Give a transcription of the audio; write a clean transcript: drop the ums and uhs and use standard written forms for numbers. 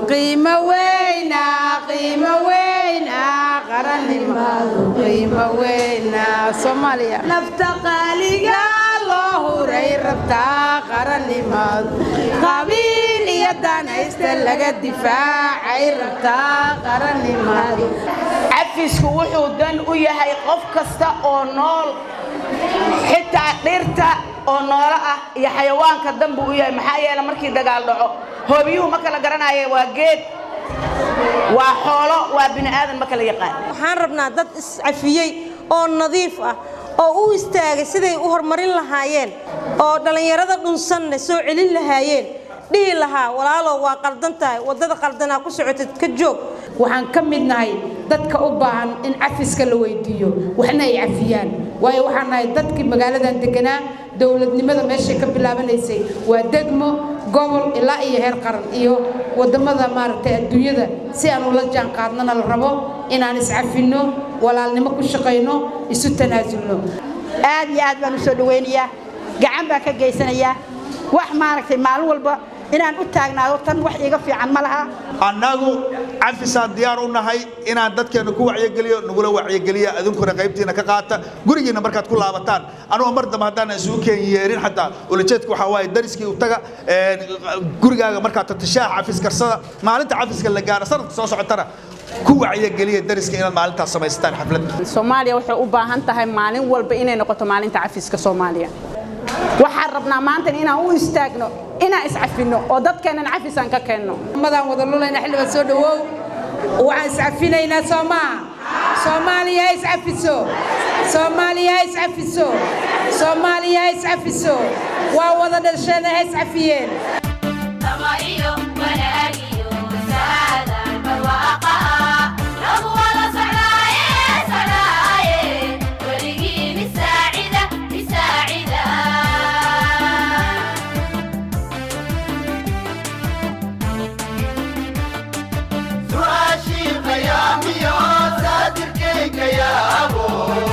قيمة وينا قرني ماذا قيمة وينا صوماليا نفتقالي الله ري ربتا قرني ماذا قبيل يدان يستلق الدفاع عي ربتا قرني ماذا عفيس وحو دان وياهي قف كستا او نول حتى ديرتا oo noolo ah iyo xayawaanka dambu u yahay maxaa yeelay markii dagaal dhaco hoobiyuhu ma kala garanayay waa geed waa xoolo waa bini aadan ma kala yaqaan waxaan rabnaa dad is cafiyay oo nadiif ah oo u istaagay siday u horumarin lahaayeen oo dhalinyarada dhunsan soo celin lahaayeen dhihi lahaa walaalo waa qaldan tahay wadada qaldana ku socotid ka joog waxaan ka midnahay dadka u baahan in cafiska la weydiiyo waxna ay cafiyaan waayo waxaan nahay dadkii magaaladan deganaa dawladnimada meesha ka bilaabanaysay waa degmo gobol ilaa iyo heer qaran iyo wadamada maaragtay adduunyada si aan ula jaan qaadnana la rabo inaan iscafino walaalnimo ku shaqeyno isu tanaasulno aad iyo aad baan u soo dhaweynayaa gacan baa ka geysanaya wax maaragtay maalin walba inaan u taagnaado tan wax iga fiican ma laha annagu cafisaan diyaar u nahay inaan dadkeena ku wacyigeliyo nagula wacyigeliya adunkuna qaybtiina ka qaata gurigiina markaad ku laabataan anuu mar dambe haddaan isugu keen yeerin xataa ulajeedku waxa waaye dariskii u taga gurigaaga markaad tatashaa cafis karsada maalinta cafiska la gaaro sanadka soo socotana ku wacyigeliya dariska inaad maalintaas samaystaan xaflad Soomaaliya waxay u baahan tahay maalin walba inay noqoto maalinta cafiska Soomaaliya waxaan rabnaa maanta inaan u istaagno inaan iscafino oo dadkeena cafisan ka keenno madan wada lulayna xilliga soo dhawow waxaan iscafinaynaa Soomaaliya iscafiso Soomaaliya iscafiso waa wada dhashada iscafiyeen يا أبو